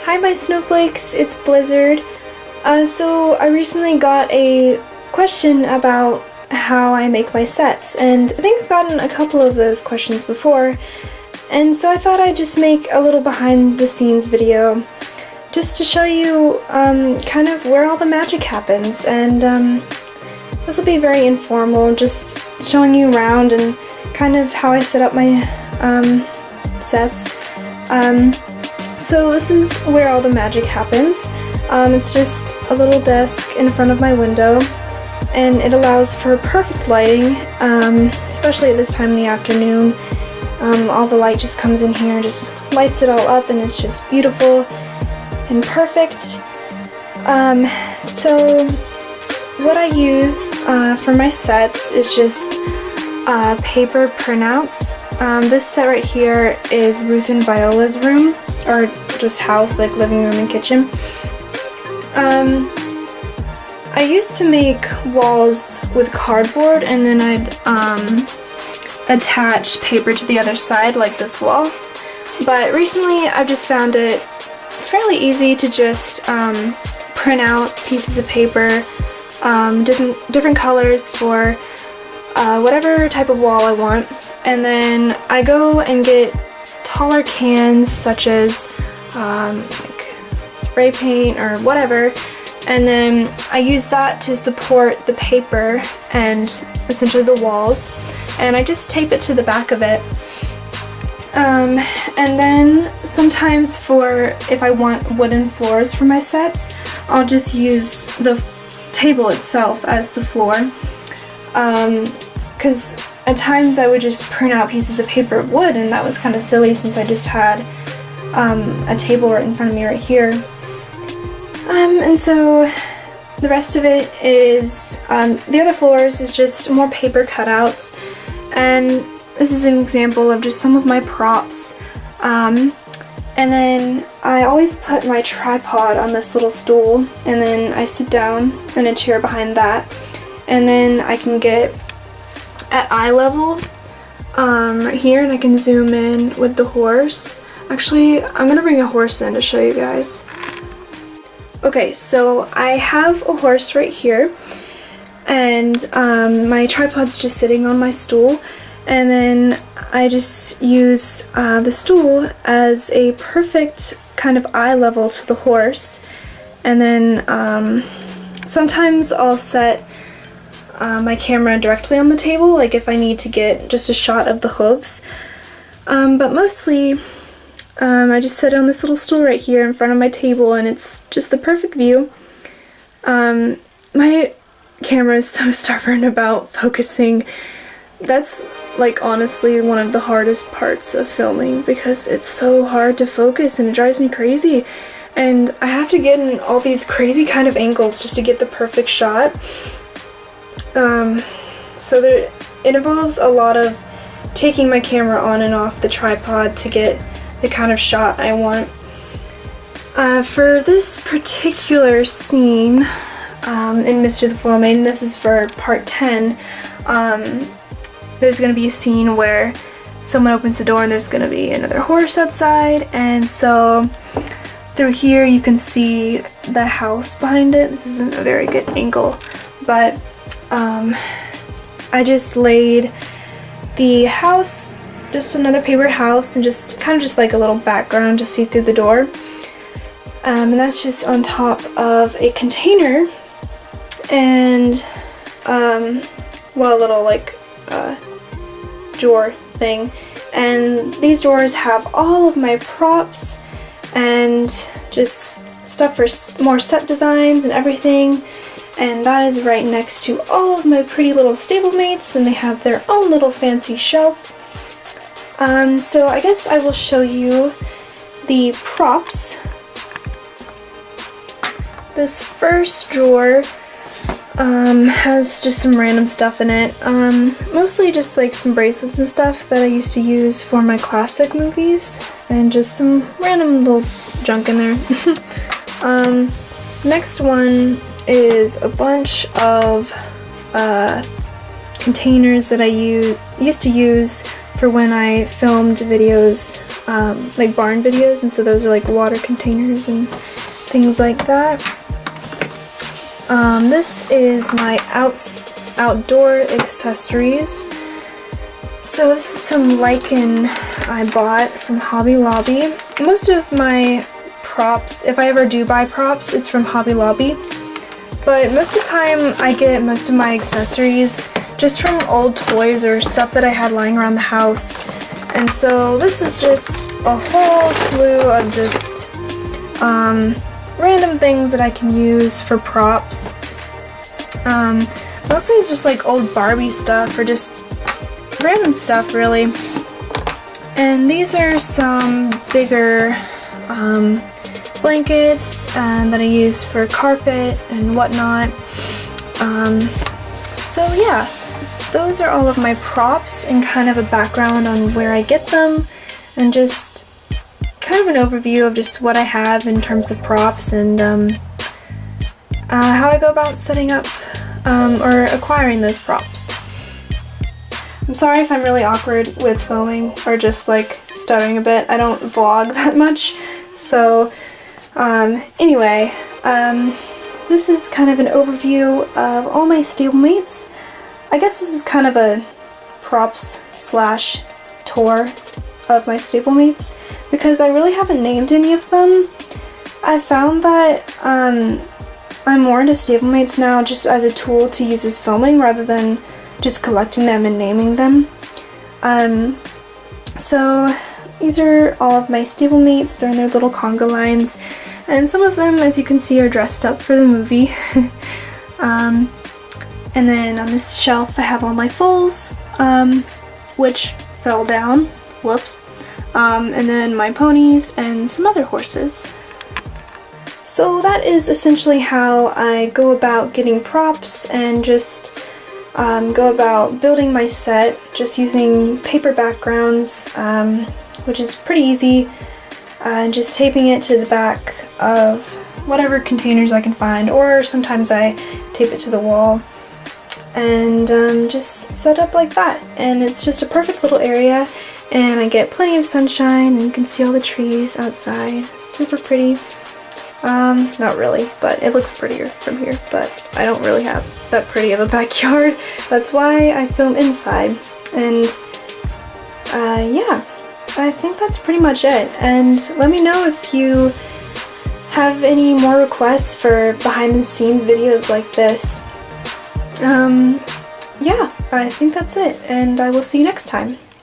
Hi my Snowflakes, it's Blizzard. So I recently got a question about how I make my sets, and I think I've gotten a couple of those questions before, and so I thought I'd just make a little behind the scenes video just to show you kind of where all the magic happens, and this will be very informal, just showing you around and kind of how I set up my sets. So this is where all the magic happens. It's just a little desk in front of my window, and it allows for perfect lighting, especially at this time in the afternoon. All the light just comes in here and just lights it all up, and it's just beautiful and perfect. So what I use for my sets is just paper printouts. This set right here is Ruth and Viola's room, or just house, like living room and kitchen. I used to make walls with cardboard, and then I'd attach paper to the other side, like this wall. But recently I've just found it fairly easy to just print out pieces of paper, different colors for whatever type of wall I want, and then I go and get taller cans such as like spray paint or whatever, and then I use that to support the paper and essentially the walls, and I just tape it to the back of it. And then sometimes if I want wooden floors for my sets, I'll just use the table itself as the floor, because at times I would just print out pieces of paper of wood, and that was kind of silly since I just had a table right in front of me right here. And so the rest of it is, the other floors is just more paper cutouts, and this is an example of just some of my props. And then I always put my tripod on this little stool, and then I sit down in a chair behind that, and then I can get at eye level right here, and I can zoom in with the horse. Actually, I'm gonna bring a horse in to show you guys. Okay, so I have a horse right here, and my tripod's just sitting on my stool, and then I just use the stool as a perfect kind of eye level to the horse, and then sometimes I'll set my camera directly on the table, like if I need to get just a shot of the hooves, but mostly I just sit on this little stool right here in front of my table, and it's just the perfect view. My camera is so stubborn about focusing. That's like honestly one of the hardest parts of filming, because it's so hard to focus and it drives me crazy, and I have to get in all these crazy kind of angles just to get the perfect shot. So it involves a lot of taking my camera on and off the tripod to get the kind of shot I want. For this particular scene in Mystery of the Floral Maiden, this is for part 10, there's going to be a scene where someone opens the door and there's going to be another horse outside, and so through here you can see the house behind it. This isn't a very good angle, but I just laid the house, just another paper house, and just kind of just like a little background to see through the door, and that's just on top of a container, and well, a little like drawer thing, and these drawers have all of my props and just stuff for more set designs and everything, and that is right next to all of my pretty little stablemates, and they have their own little fancy shelf. So I guess I will show you the props. This first drawer has just some random stuff in it, mostly just like some bracelets and stuff that I used to use for my classic movies, and just some random little junk in there. Next one is a bunch of containers that I used to use for when I filmed videos like barn videos, and so those are like water containers and things like that. This is my outdoor accessories. So this is some lichen I bought from Hobby Lobby. Most of my props, if I ever do buy props, it's from Hobby Lobby. But most of the time I get most of my accessories just from old toys or stuff that I had lying around the house. And so this is just a whole slew of just random things that I can use for props. Mostly it's just like old Barbie stuff or just random stuff really. And these are some bigger blankets that I use for carpet and whatnot. So yeah, those are all of my props and kind of a background on where I get them and just kind of an overview of just what I have in terms of props and how I go about setting up or acquiring those props. I'm sorry if I'm really awkward with filming or just like stuttering a bit. I don't vlog that much. So anyway, this is kind of an overview of all my stablemates. I guess this is kind of a props slash tour of my stablemates because I really haven't named any of them. I found that I'm more into stablemates now just as a tool to use as filming rather than just collecting them and naming them. So these are all of my stablemates. They're in their little conga lines, and some of them, as you can see, are dressed up for the movie. And then on this shelf I have all my foals, which fell down, whoops, and then my ponies and some other horses. So that is essentially how I go about getting props and just go about building my set, just using paper backgrounds, which is pretty easy, just taping it to the back of whatever containers I can find, or sometimes I tape it to the wall, and just set up like that. And it's just a perfect little area, and I get plenty of sunshine, and you can see all the trees outside. It's super pretty. Not really, but it looks prettier from here, but I don't really have that pretty of a backyard. That's why I film inside. And yeah, I think that's pretty much it. And let me know if you have any more requests for behind the scenes videos like this. Yeah, I think that's it, and I will see you next time.